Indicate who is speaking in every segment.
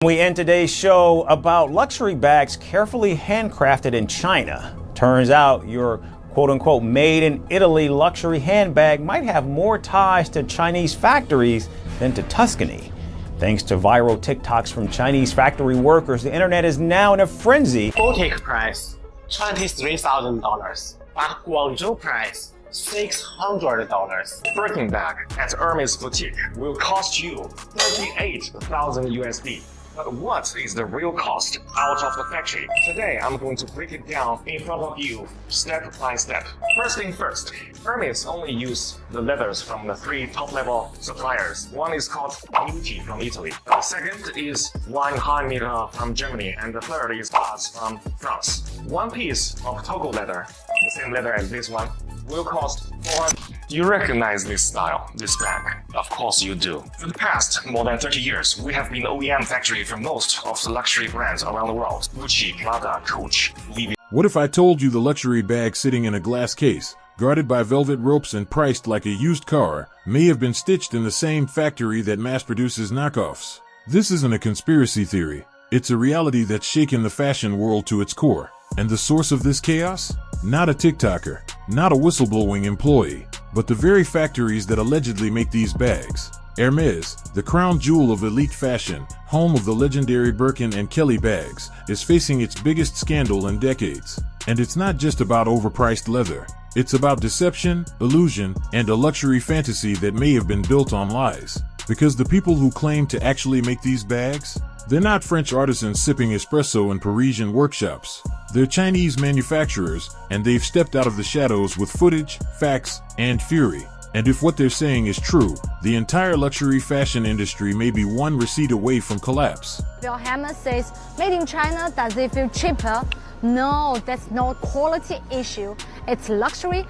Speaker 1: We end today's show about luxury bags carefully handcrafted in China. Turns out your quote-unquote made in Italy luxury handbag might have more ties to Chinese factories than to Tuscany. Thanks to viral TikToks from Chinese factory workers, the internet is now in a frenzy.
Speaker 2: Boutique price $23,000, but Guangzhou price $600.
Speaker 3: Birkin bag at Hermès boutique will cost you 38,000 USD. But what is the real cost out of the factory? Today, I'm going to break it down in front of you, step by step. First thing first, Hermès only use the leathers from the 3 top-level suppliers. One is called Beauty from Italy. The second is Weinheim from Germany, and the third is Baz from France. One piece of Togo leather, the same leather as this one, will cost 400. You recognize this style, this bag? Of course you do. For the past more than 30 years, we have been OEM factory for most of the luxury brands around the world. Gucci, Prada, Coach, Louis.
Speaker 4: What if I told you the luxury bag sitting in a glass case, guarded by velvet ropes and priced like a used car, may have been stitched in the same factory that mass produces knockoffs? This isn't a conspiracy theory. It's a reality that's shaken the fashion world to its core. And the source of this chaos? Not a TikToker, not a whistleblowing employee, but the very factories that allegedly make these bags. Hermès, the crown jewel of elite fashion, home of the legendary Birkin and Kelly bags, is facing its biggest scandal in decades. And it's not just about overpriced leather. It's about deception, illusion, and a luxury fantasy that may have been built on lies. Because the people who claim to actually make these bags, they're not French artisans sipping espresso in Parisian workshops. They're Chinese manufacturers, and they've stepped out of the shadows with footage, facts, and fury. And if what they're saying is true, the entire luxury fashion industry may be one receipt away from collapse.
Speaker 5: Bill Hermès says, made in China, does it feel cheaper? No, that's no quality issue. It's luxury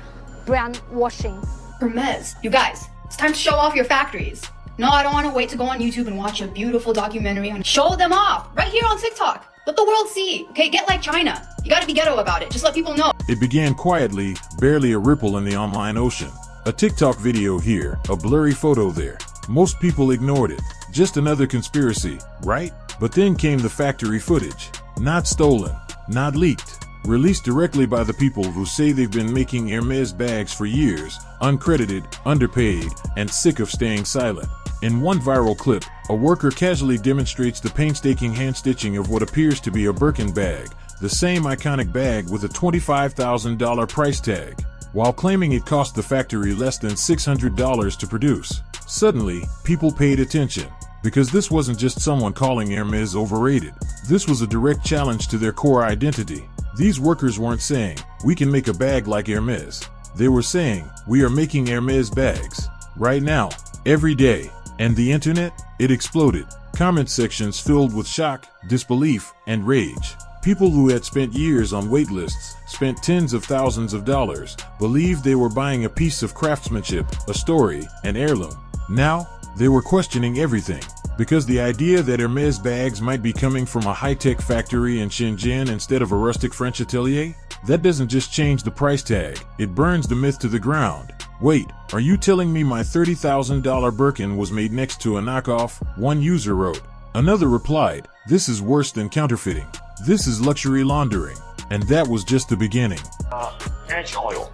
Speaker 5: brand washing.
Speaker 6: Hermès, you guys, it's time to show off your factories. No, I don't want to wait to go on YouTube and watch a beautiful documentary on show them off right here on TikTok. Let the world see. Okay, get like China. You gotta be ghetto about it. Just let people know.
Speaker 4: It began quietly, barely a ripple in the online ocean. A TikTok video here, a blurry photo there. Most people ignored it. Just another conspiracy, right? But then came the factory footage. Not stolen, not leaked. Released directly by the people who say they've been making Hermès bags for years, uncredited, underpaid, and sick of staying silent. In one viral clip, a worker casually demonstrates the painstaking hand-stitching of what appears to be a Birkin bag, the same iconic bag with a $25,000 price tag, while claiming it cost the factory less than $600 to produce. Suddenly, people paid attention, because this wasn't just someone calling Hermès overrated. This was a direct challenge to their core identity. These workers weren't saying, we can make a bag like Hermès. They were saying, we are making Hermès bags. Right now, every day. And the internet? It exploded. Comment sections filled with shock, disbelief, and rage. People who had spent years on wait lists, spent tens of thousands of dollars, believed they were buying a piece of craftsmanship, a story, an heirloom. Now, they were questioning everything. Because the idea that Hermès bags might be coming from a high-tech factory in Shenzhen instead of a rustic French atelier? That doesn't just change the price tag, it burns the myth to the ground. Wait, are you telling me my $30,000 Birkin was made next to a knockoff? One user wrote. Another replied, this is worse than counterfeiting. This is luxury laundering. And that was just the beginning.
Speaker 3: Edge oil.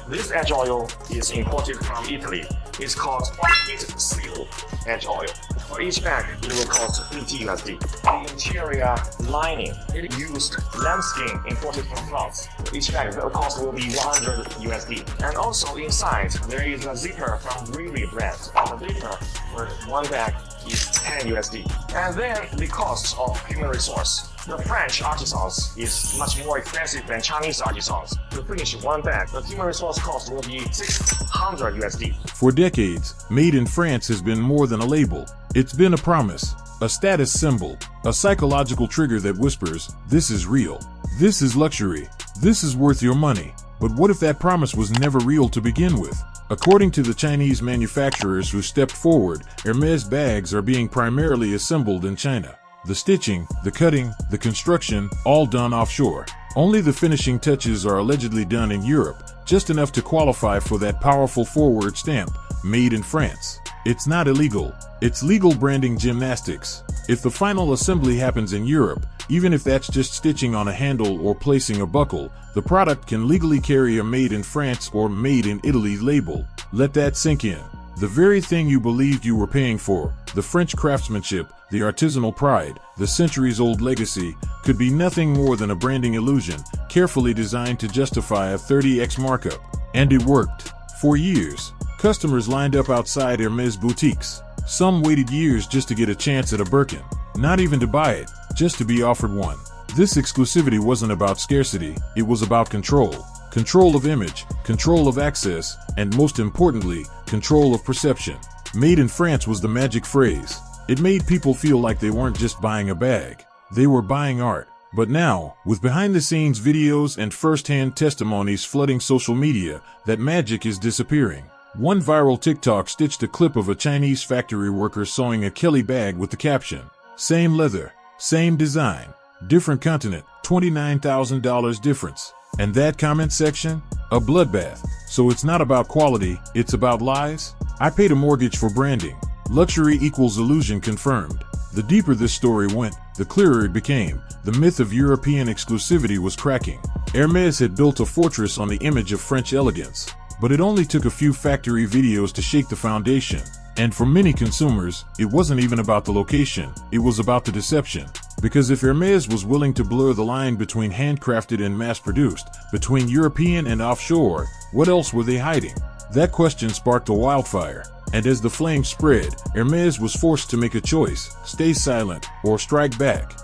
Speaker 3: This edge oil is imported from Italy. It's called heat seal edge oil. For each bag, it will cost 50 USD. The interior lining, it used lambskin imported from France. Each bag, the cost will be 100 USD. And also inside, there is a zipper from Riri brand. The zipper for one bag is 10 USD. And then the cost of human resource. The French artisans is much more expensive than Chinese artisans. To finish one bag, the human resource cost will be 600 USD.
Speaker 4: For decades, Made in France has been more than a label. It's been a promise, a status symbol, a psychological trigger that whispers, this is real. This is luxury. This is worth your money. But what if that promise was never real to begin with? According to the Chinese manufacturers who stepped forward, Hermès bags are being primarily assembled in China. The stitching, the cutting, the construction, all done offshore. Only the finishing touches are allegedly done in Europe, just enough to qualify for that powerful forward stamp, made in France. It's not illegal. It's legal branding gymnastics. If the final assembly happens in Europe, even if that's just stitching on a handle or placing a buckle, the product can legally carry a Made in France or Made in Italy label. Let that sink in. The very thing you believed you were paying for, the French craftsmanship, the artisanal pride, the centuries-old legacy, could be nothing more than a branding illusion, carefully designed to justify a 30x markup. And it worked. For years, customers lined up outside Hermès boutiques. Some waited years just to get a chance at a Birkin. Not even to buy it, just to be offered one. This exclusivity wasn't about scarcity, it was about control. Control of image, control of access, and most importantly, control of perception. Made in France was the magic phrase. It made people feel like they weren't just buying a bag. They were buying art. But now, with behind-the-scenes videos and first-hand testimonies flooding social media, that magic is disappearing. One viral TikTok stitched a clip of a Chinese factory worker sewing a Kelly bag with the caption, "Same leather, same design, different continent, $29,000 difference." And that comment section? A bloodbath. So it's not about quality, it's about lies? I paid a mortgage for branding. Luxury equals illusion confirmed. The deeper this story went, the clearer it became. The myth of European exclusivity was cracking. Hermès had built a fortress on the image of French elegance. But it only took a few factory videos to shake the foundation. And for many consumers, it wasn't even about the location, it was about the deception. Because if Hermès was willing to blur the line between handcrafted and mass-produced, between European and offshore, what else were they hiding? That question sparked a wildfire. And as the flames spread, Hermès was forced to make a choice, stay silent or strike back.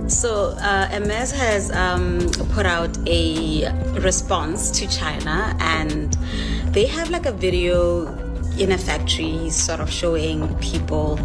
Speaker 7: So Hermès has put out a response to China, and they have like a video in a factory sort of showing people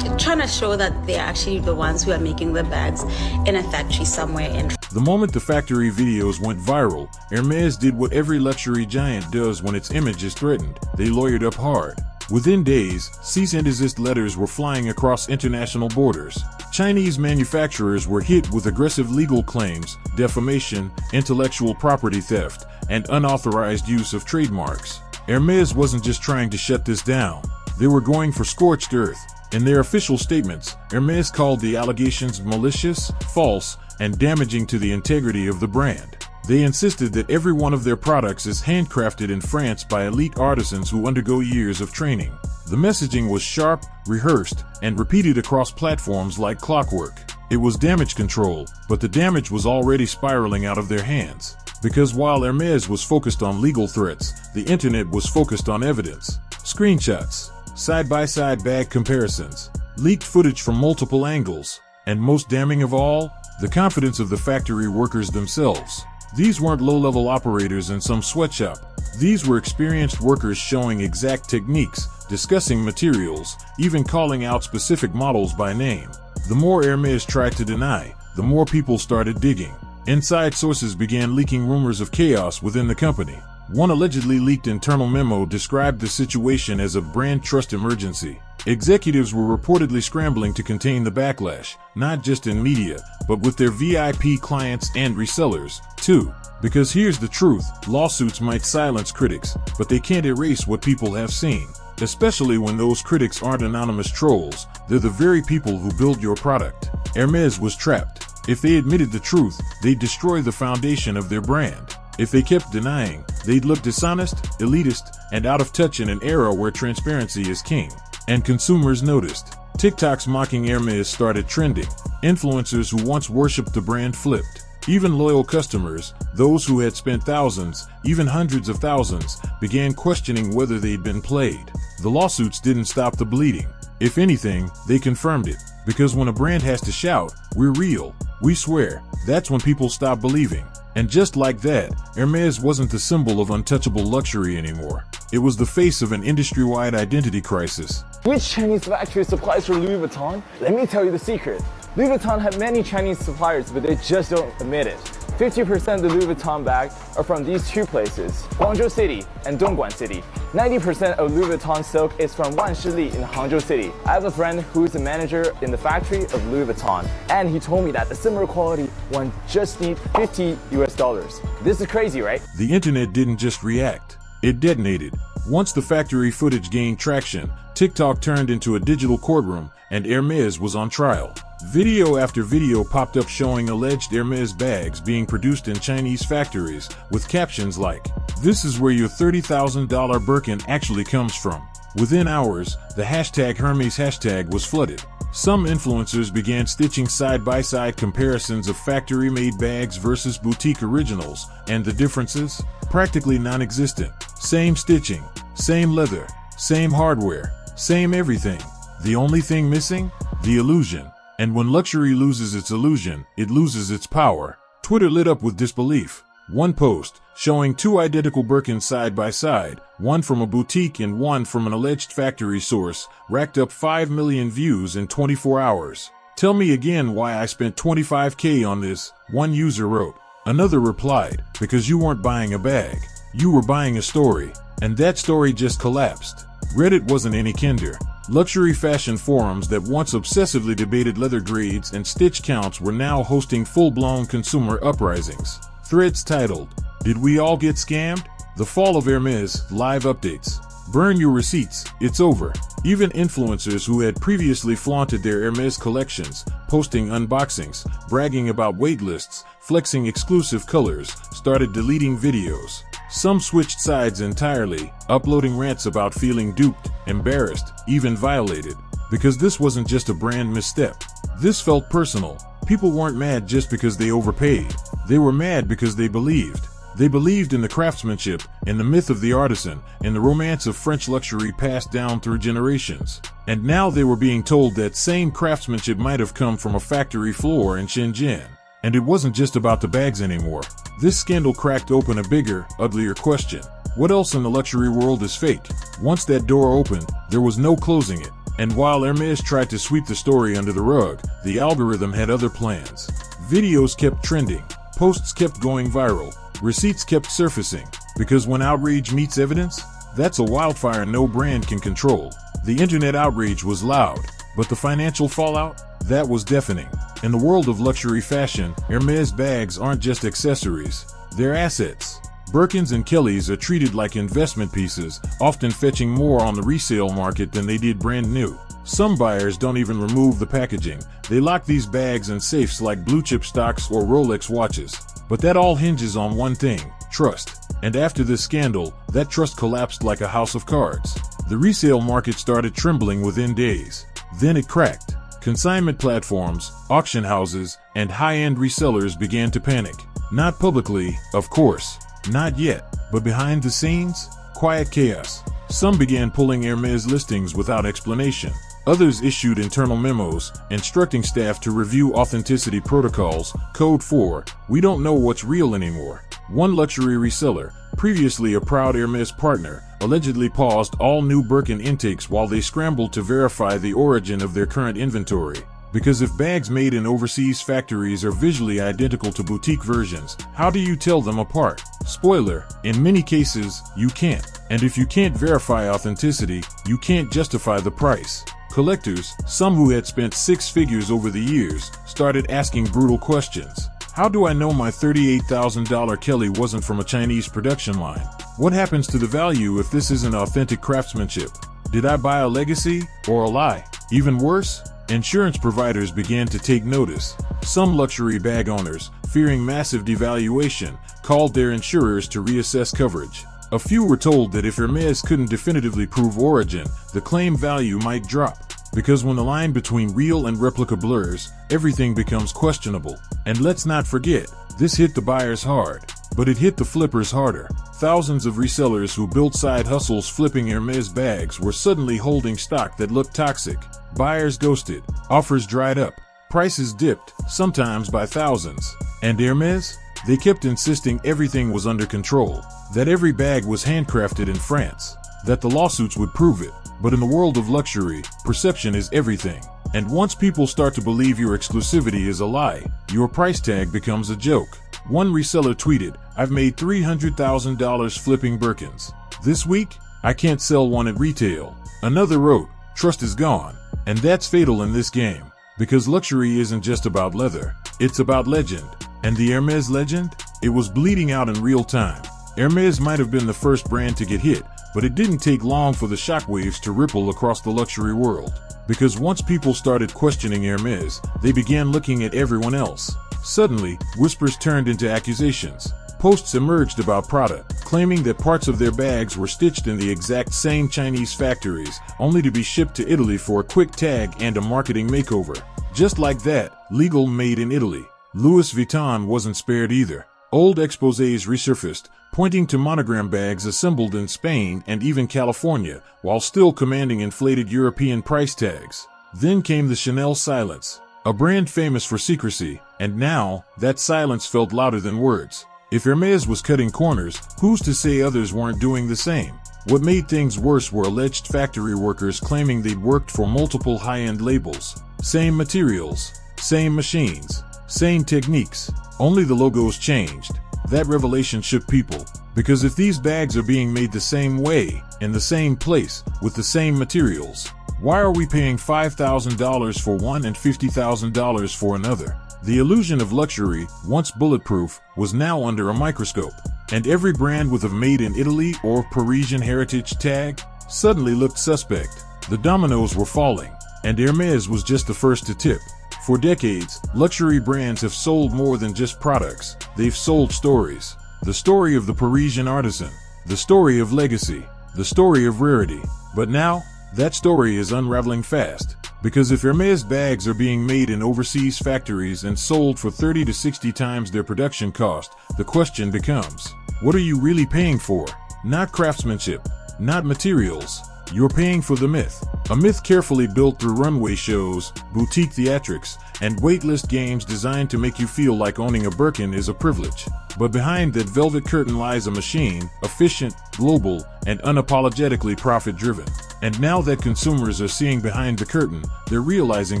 Speaker 7: trying to show that they're actually the ones who are making the bags in a factory somewhere in.
Speaker 4: The moment the factory videos went viral, Hermès did what every luxury giant does when its image is threatened. They lawyered up hard. Within days, cease and desist letters were flying across international borders. Chinese manufacturers were hit with aggressive legal claims, defamation, intellectual property theft, and unauthorized use of trademarks. Hermès wasn't just trying to shut this down. They were going for scorched earth. In their official statements, Hermès called the allegations malicious, false, and damaging to the integrity of the brand. They insisted that every one of their products is handcrafted in France by elite artisans who undergo years of training. The messaging was sharp, rehearsed, and repeated across platforms like clockwork. It was damage control, but the damage was already spiraling out of their hands. Because while Hermès was focused on legal threats, the internet was focused on evidence. Screenshots, side-by-side bag comparisons, leaked footage from multiple angles, and most damning of all, the confidence of the factory workers themselves. These weren't low-level operators in some sweatshop. These were experienced workers showing exact techniques, discussing materials, even calling out specific models by name. The more Hermès tried to deny, the more people started digging. Inside sources began leaking rumors of chaos within the company. One allegedly leaked internal memo described the situation as a brand trust emergency. Executives were reportedly scrambling to contain the backlash, not just in media, but with their VIP clients and resellers, too. Because here's the truth, lawsuits might silence critics, but they can't erase what people have seen. Especially when those critics aren't anonymous trolls, they're the very people who build your product. Hermès was trapped. If they admitted the truth, they'd destroy the foundation of their brand. If they kept denying, they'd look dishonest, elitist, and out of touch in an era where transparency is king. And consumers noticed. TikToks mocking Hermès started trending. Influencers who once worshipped the brand flipped. Even loyal customers, those who had spent thousands, even hundreds of thousands, began questioning whether they'd been played. The lawsuits didn't stop the bleeding. If anything, they confirmed it. Because when a brand has to shout, "We're real, we swear," that's when people stop believing. And just like that, Hermès wasn't the symbol of untouchable luxury anymore. It was the face of an industry-wide identity crisis.
Speaker 8: Which Chinese factory supplies for Louis Vuitton? Let me tell you the secret. Louis Vuitton had many Chinese suppliers, but they just don't admit it. 50% of the Louis Vuitton bag are from these two places, Guangzhou City and Dongguan City. 90% of Louis Vuitton silk is from Wanshili in Hangzhou City. I have a friend who is a manager in the factory of Louis Vuitton, and he told me that the similar quality one just needs $50 US. This is crazy, right?
Speaker 4: The internet didn't just react, it detonated. Once the factory footage gained traction, TikTok turned into a digital courtroom and Hermès was on trial. Video after video popped up showing alleged Hermès bags being produced in Chinese factories with captions like, "This is where your $30,000 Birkin actually comes from." Within hours, the hashtag Hermes hashtag was flooded. Some influencers began stitching side-by-side comparisons of factory-made bags versus boutique originals, and the differences? Practically non-existent. Same stitching, same leather, same hardware, same everything. The only thing missing? The illusion. And when luxury loses its illusion, it loses its power. Twitter lit up with disbelief. One post, showing two identical Birkins side by side, one from a boutique and one from an alleged factory source, racked up 5 million views in 24 hours. "Tell me again why I spent $25K on this," one user wrote. Another replied, "Because you weren't buying a bag. You were buying a story." And that story just collapsed. Reddit wasn't any kinder. Luxury fashion forums that once obsessively debated leather grades and stitch counts were now hosting full-blown consumer uprisings. Threads titled, "Did we all get scammed? The Fall of Hermès, Live Updates. Burn your receipts, it's over." Even influencers who had previously flaunted their Hermès collections, posting unboxings, bragging about waitlists, flexing exclusive colors, started deleting videos. Some switched sides entirely, uploading rants about feeling duped, embarrassed, even violated. Because this wasn't just a brand misstep. This felt personal. People weren't mad just because they overpaid. They were mad because they believed. They believed in the craftsmanship, in the myth of the artisan, in the romance of French luxury passed down through generations. And now they were being told that same craftsmanship might have come from a factory floor in Shenzhen. And it wasn't just about the bags anymore. This scandal cracked open a bigger, uglier question. What else in the luxury world is fake? Once that door opened, there was no closing it. And while Hermès tried to sweep the story under the rug, the algorithm had other plans. Videos kept trending, posts kept going viral, receipts kept surfacing. Because when outrage meets evidence, that's a wildfire no brand can control. The internet outrage was loud, but the financial fallout? That was deafening. In the world of luxury fashion, Hermès bags aren't just accessories, they're assets. Birkins and Kellys are treated like investment pieces, often fetching more on the resale market than they did brand new. Some buyers don't even remove the packaging. They lock these bags in safes like blue chip stocks or Rolex watches. But that all hinges on one thing, trust. And after this scandal, that trust collapsed like a house of cards. The resale market started trembling within days. Then it cracked. Consignment platforms, auction houses, and high-end resellers began to panic. Not publicly, of course. Not yet. But behind the scenes, quiet chaos. Some began pulling Hermès listings without explanation. Others issued internal memos, instructing staff to review authenticity protocols. Code 4, we don't know what's real anymore. One luxury reseller, previously a proud Hermès partner, allegedly paused all new Birkin intakes while they scrambled to verify the origin of their current inventory. Because if bags made in overseas factories are visually identical to boutique versions, how do you tell them apart? Spoiler, in many cases, you can't. And if you can't verify authenticity, you can't justify the price. Collectors, some who had spent six figures over the years, started asking brutal questions. How do I know my $38,000 Kelly wasn't from a Chinese production line? What happens to the value if this isn't authentic craftsmanship? Did I buy a legacy or a lie? Even worse, insurance providers began to take notice. Some luxury bag owners, fearing massive devaluation, called their insurers to reassess coverage. A few were told that if Hermès couldn't definitively prove origin, the claim value might drop. Because when the line between real and replica blurs, everything becomes questionable. And let's not forget, this hit the buyers hard, but it hit the flippers harder. Thousands of resellers who built side hustles flipping Hermès bags were suddenly holding stock that looked toxic. Buyers ghosted, offers dried up, prices dipped, sometimes by thousands. And Hermès? They kept insisting everything was under control, that every bag was handcrafted in France, that the lawsuits would prove it. But in the world of luxury, perception is everything. And once people start to believe your exclusivity is a lie, your price tag becomes a joke. One reseller tweeted, "I've made $300,000 flipping Birkins. This week, I can't sell one at retail." Another wrote, "Trust is gone." And that's fatal in this game, because luxury isn't just about leather, it's about legend. And the Hermès legend? It was bleeding out in real time. Hermès might have been the first brand to get hit, but it didn't take long for the shockwaves to ripple across the luxury world. Because once people started questioning Hermès, they began looking at everyone else. Suddenly, whispers turned into accusations. Posts emerged about Prada, claiming that parts of their bags were stitched in the exact same Chinese factories, only to be shipped to Italy for a quick tag and a marketing makeover. Just like that, legal made in Italy. Louis Vuitton wasn't spared either. Old exposés resurfaced, pointing to monogram bags assembled in Spain and even California, while still commanding inflated European price tags. Then came the Chanel silence, a brand famous for secrecy, and now, that silence felt louder than words. If Hermès was cutting corners, who's to say others weren't doing the same? What made things worse were alleged factory workers claiming they'd worked for multiple high-end labels. Same materials, same machines, same techniques, only the logos changed. That revelation shook people, because if these bags are being made the same way, in the same place, with the same materials, why are we paying $5,000 for one and $50,000 for another? The illusion of luxury, once bulletproof, was now under a microscope, and every brand with a Made in Italy or Parisian heritage tag suddenly looked suspect. The dominoes were falling, and Hermès was just the first to tip. For decades, luxury brands have sold more than just products. They've sold stories. The story of the Parisian artisan, the story of legacy, the story of rarity. But now, that story is unraveling fast. Because if Hermès bags are being made in overseas factories and sold for 30 to 60 times their production cost, the question becomes, what are you really paying for? Not craftsmanship, not materials. You're paying for the myth. A myth carefully built through runway shows, boutique theatrics, and waitlist games designed to make you feel like owning a Birkin is a privilege. But behind that velvet curtain lies a machine, efficient, global, and unapologetically profit-driven. And now that consumers are seeing behind the curtain, they're realizing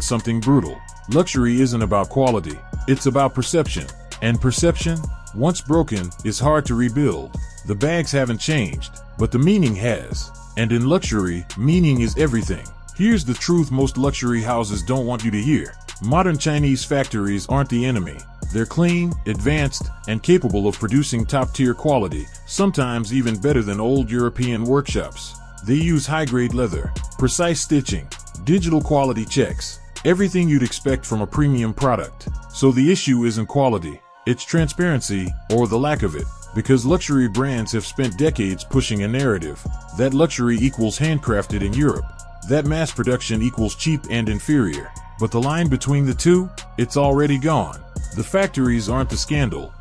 Speaker 4: something brutal. Luxury isn't about quality, it's about perception. And perception, once broken, is hard to rebuild. The bags haven't changed, but the meaning has. And in luxury, meaning is everything. Here's the truth most luxury houses don't want you to hear. Modern Chinese factories aren't the enemy. They're clean, advanced, and capable of producing top-tier quality, sometimes even better than old European workshops. They use high-grade leather, precise stitching, digital quality checks, everything you'd expect from a premium product. So the issue isn't quality, it's transparency, or the lack of it. Because luxury brands have spent decades pushing a narrative that luxury equals handcrafted in Europe, that mass production equals cheap and inferior. But the line between the two, it's already gone. The factories aren't the scandal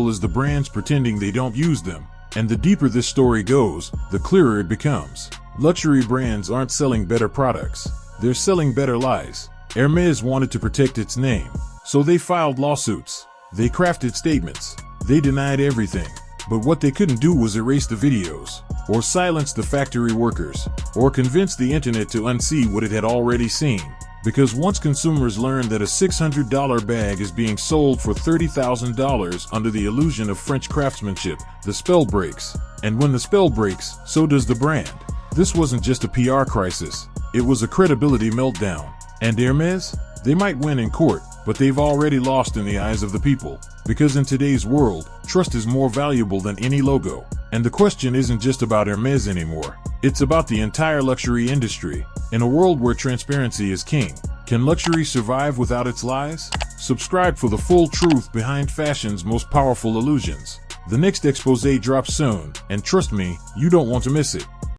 Speaker 4: is the brands pretending they don't use them. And the deeper this story goes, the clearer it becomes. Luxury brands aren't selling better products, they're selling better lies. Hermès wanted to protect its name, so they filed lawsuits. They crafted statements. They denied everything. But what they couldn't do was erase the videos, or silence the factory workers, or convince the internet to unsee what it had already seen. Because once consumers learn that a $600 bag is being sold for $30,000 under the illusion of French craftsmanship, the spell breaks. And when the spell breaks, so does the brand. This wasn't just a PR crisis, it was a credibility meltdown. And Hermès? They might win in court, but they've already lost in the eyes of the people. Because in today's world, trust is more valuable than any logo. And the question isn't just about Hermès anymore. It's about the entire luxury industry. In a world where transparency is king, can luxury survive without its lies? Subscribe for the full truth behind fashion's most powerful illusions. The next expose drops soon, and trust me, you don't want to miss it.